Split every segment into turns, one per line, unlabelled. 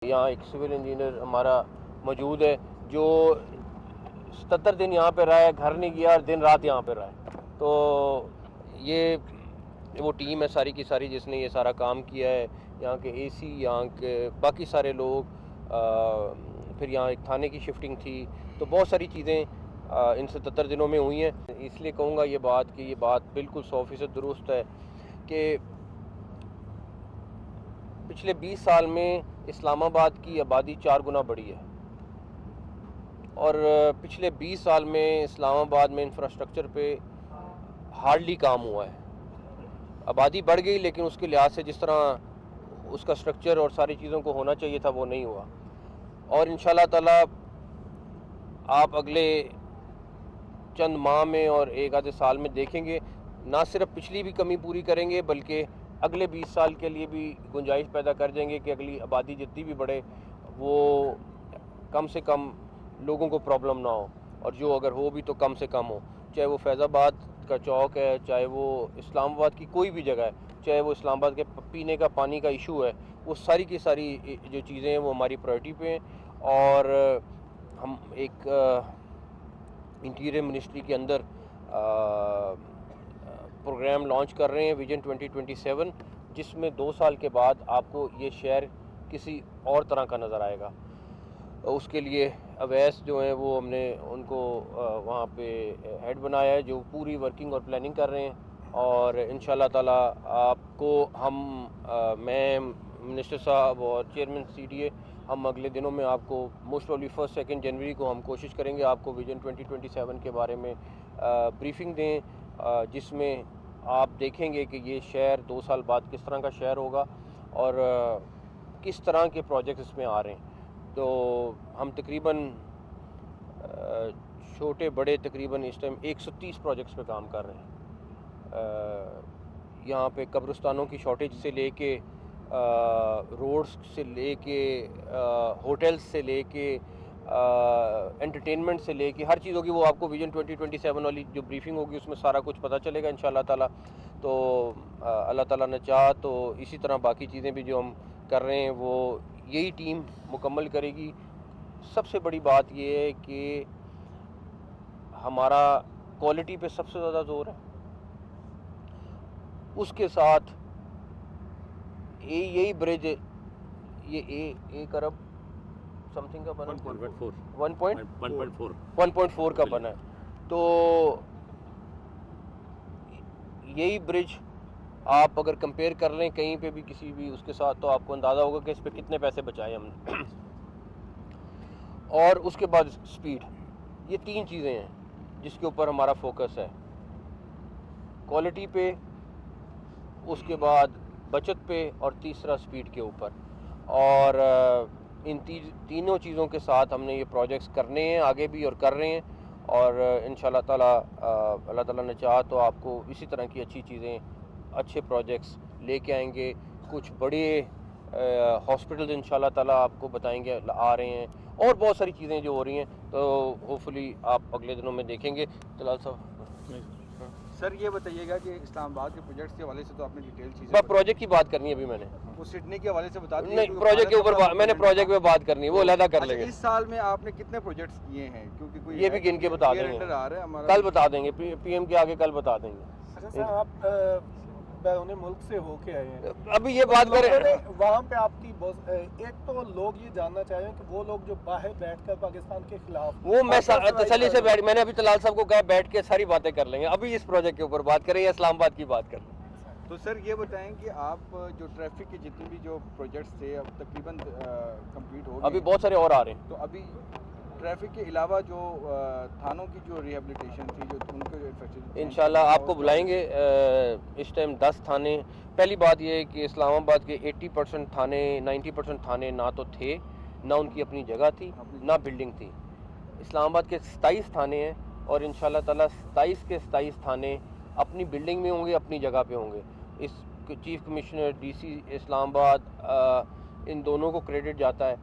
यहाँ एक civil engineer हमारा मौजूद है जो 77 दिन यहाँ पे रहा है, घर नहीं गया और दिन रात यहाँ पे रहा है। तो ये वो टीम है सारी की सारी जिसने ये सारा काम किया है। यहाँ के एसी, यहाँ के बाकी सारे लोग, फिर यहाँ एक थाने की शिफ्टिंग थी, तो बहुत सारी चीज़ें इन 77 दिनों में हुई हैं। इसलिए कहूँगा ये बात बिल्कुल 100% दुरुस्त है कि पिछले 20 साल में इस्लामाबाद की आबादी 4 गुना बढ़ी है और पिछले 20 साल में इस्लामाबाद में इंफ्रास्ट्रक्चर पे हार्डली काम हुआ है। आबादी बढ़ गई लेकिन उसके लिहाज से जिस तरह उसका स्ट्रक्चर और सारी चीज़ों को होना चाहिए था वो नहीं हुआ। और इंशाल्लाह ताला आप अगले चंद माह में और एक आधे साल में देखेंगे, ना सिर्फ पिछली भी कमी पूरी करेंगे बल्कि अगले 20 साल के लिए भी गुंजाइश पैदा कर देंगे कि अगली आबादी जितनी भी बढ़े वो कम से कम लोगों को प्रॉब्लम ना हो, और जो अगर हो भी तो कम से कम हो। चाहे वो फैज़ाबाद का चौक है, चाहे वो इस्लामाबाद की कोई भी जगह है, चाहे वो इस्लामाबाद के पीने का पानी का इशू है, वो सारी की सारी जो चीज़ें हैं वो हमारी प्रायोरिटी पे हैं। और हम एक इंटीरियर मिनिस्ट्री के अंदर प्रोग्राम लॉन्च कर रहे हैं विजन 2027, जिसमें 2 साल के बाद आपको ये शहर किसी और तरह का नज़र आएगा। उसके लिए अवैस जो हैं वो हमने उनको वहाँ पे हेड बनाया है जो पूरी वर्किंग और प्लानिंग कर रहे हैं। और इंशाल्लाह ताला आपको मैं, मिनिस्टर साहब और चेयरमैन CDA, हम अगले दिनों में आपको मोस्ट प्रॉब्ली 1-2 जनवरी को हम कोशिश करेंगे आपको विजन 2027 के बारे में ब्रीफिंग दें, जिसमें आप देखेंगे कि ये शहर 2 साल बाद किस तरह का शहर होगा और किस तरह के प्रोजेक्ट्स इसमें आ रहे हैं। तो हम तकरीबन छोटे बड़े तकरीबन इस टाइम 130 प्रोजेक्ट्स पे काम कर रहे हैं। यहाँ पे कब्रिस्तानों की शॉर्टेज से लेके रोड्स से लेके होटल्स से लेके एंटरटेनमेंट से लेके हर चीज़ होगी, वो आपको विजन 2027 वाली जो ब्रीफिंग होगी उसमें सारा कुछ पता चलेगा इंशाल्लाह ताला। तो अल्लाह ताला ने चाहा तो इसी तरह बाकी चीज़ें भी जो हम कर रहे हैं वो यही टीम मुकम्मल करेगी। सबसे बड़ी बात ये है कि हमारा क्वालिटी पे सबसे ज़्यादा जोर है, उसके साथ यही ब्रिज ये 1 अरब समथिंग का बना, 1.4 का बना है। तो यही ब्रिज आप अगर कंपेयर कर लें कहीं पे भी किसी भी उसके साथ, तो आपको अंदाज़ा होगा कि इस पे कितने पैसे बचाए हमने। और उसके बाद स्पीड, ये 3 चीज़ें हैं जिसके ऊपर हमारा फोकस है, क्वालिटी पे, उसके बाद बचत पे और तीसरा स्पीड के ऊपर। और इन तीनों चीज़ों के साथ हमने ये प्रोजेक्ट्स करने हैं आगे भी और कर रहे हैं। और इंशाल्लाह ताला अल्लाह ताला ने चाहा तो आपको इसी तरह की अच्छी चीज़ें, अच्छे प्रोजेक्ट्स लेके आएंगे। कुछ बड़े हॉस्पिटल्स इंशाल्लाह ताला आपको बताएंगे आ रहे हैं, और बहुत सारी चीज़ें जो हो रही हैं, तो होपफुली आप अगले दिनों में देखेंगे। तलाल साहब
सर ये बताइएगा कि इस्लामाबाद के प्रोजेक्ट्स के हवाले से तो आपने डिटेल चीज़ें,
प्रोजेक्ट की बात करनी है अभी मैंने,
वो सिडनी के हवाले से बता
नहीं प्रोजेक्ट के ऊपर मैंने प्रोजेक्ट पे बात करनी है, वो अलग कर लेंगे।
इस साल में आपने कितने प्रोजेक्ट्स किए हैं, क्योंकि कोई
ये भी गिन के बता देंगे,
आ रहा है हमारा,
कल बता देंगे, PM के आगे कल बता देंगे।
अच्छा सर, आप बैरून मुल्क से होके आए हैं,
अभी ये बात करें
वहाँ पे आपकी एक तो लोग ये जानना चाहें कि वो लोग जो बाहर बैठकर पाकिस्तान के खिलाफ, वो मैं
तसल्ली से बैठ, मैंने अभी तलाल साहब को कहा बैठ के सारी बातें कर लेंगे, अभी इस प्रोजेक्ट के ऊपर बात करें या इस्लामाबाद की बात करें।
तो सर ये बताएं कि आप जो ट्रैफिक के जितने भी जो प्रोजेक्ट्स थे अब तकरीबन कंप्लीट हो गए, अभी
बहुत सारे और आ रहे हैं।
तो अभी ट्रैफिक के अलावा जो थानों की जो रिहेबिलिटेशन थी, जो उनको
इंशाल्लाह आपको बुलाएंगे। इस टाइम 10 थाने, पहली बात ये है कि इस्लामाबाद के 80% थाने, 90% थाने ना तो थे, ना उनकी अपनी जगह थी, ना बिल्डिंग थी। इस्लामाबाद के 27 थाने हैं और इंशाल्लाह ताला 27 के 27 थाने अपनी बिल्डिंग में होंगे, अपनी जगह पे होंगे। इस चीफ कमिश्नर DC इस्लामाबाद इन दोनों को क्रेडिट जाता है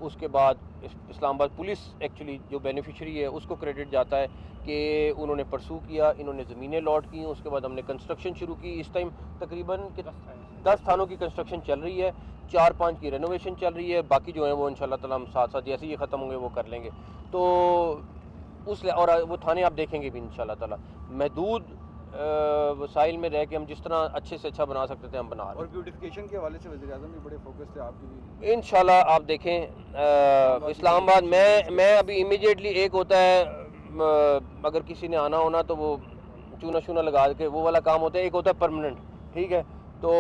उसके बाद इस्लामाबाद पुलिस एक्चुअली जो बेनिफिशरी है उसको क्रेडिट जाता है कि उन्होंने परसू किया, इन्होंने ज़मीनें लॉट की, उसके बाद हमने कंस्ट्रक्शन शुरू की। इस टाइम तकरीबन 10 थानों की कंस्ट्रक्शन चल रही है, 4-5 की रेनोवेशन चल रही है, बाकी जो है वो इंशाल्लाह ताला हम साथ साथ जैसे ये ख़त्म होंगे वो कर लेंगे। तो और वो थाने आप देखेंगे भी इंशाल्लाह ताला। महदूद वसाइल में रह के हम जिस तरह अच्छे से अच्छा बना सकते थे हम बना रहे
और ब्यूटिफिकेशन के हवाले से वज़ीर-ए-आज़म भी बड़े फोकस थे आपकी भी।
हैं इंशाल्लाह। आप देखें इस्लामाबाद मैं अभी इमीडिएटली एक होता है अगर किसी ने आना होना तो वो चूना शूना लगा के वो वाला काम होता है, एक होता है परमानेंट, ठीक है। तो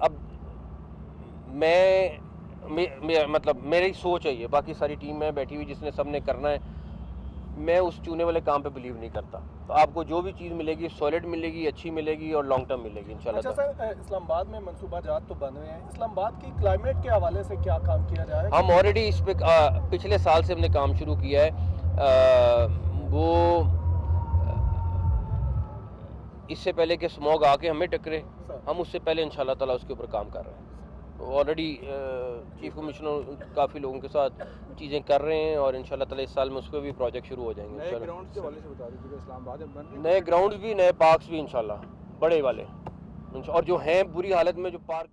अब मतलब मेरी सोच है ये, बाकी सारी टीम में बैठी हुई जिसने सब ने करना है, मैं उस चूने वाले काम पे बिलीव नहीं करता। तो आपको जो भी चीज़ मिलेगी सॉलिड मिलेगी, अच्छी मिलेगी और लॉन्ग टर्म मिलेगी इंशाल्लाह।
अच्छा सर, इस्लामाबाद में मनसूबाजात तो बन रहे हैं, इस्लामाबाद की क्लाइमेट के हवाले से क्या काम किया जा रहा है?
हम ऑलरेडी इस पे पिछले साल से हमने काम शुरू किया है। वो इससे पहले कि स्मॉग आके हमें टकरे, हम उससे पहले इंशाल्लाह ताला उसके ऊपर काम कर रहे हैं। ऑलरेडी चीफ कमिश्नर काफ़ी लोगों के साथ चीज़ें कर रहे हैं और इंशाल्लाह ताला इस साल में उसको भी प्रोजेक्ट शुरू हो जाएंगे।
नए ग्राउंड्स के हवाले से बता दीजिएगा, इस्लामाबाद में बन रहे हैं
नए ग्राउंड्स भी, नए पार्क्स भी इंशाल्लाह, बड़े वाले। और जो हैं बुरी हालत में जो पार्क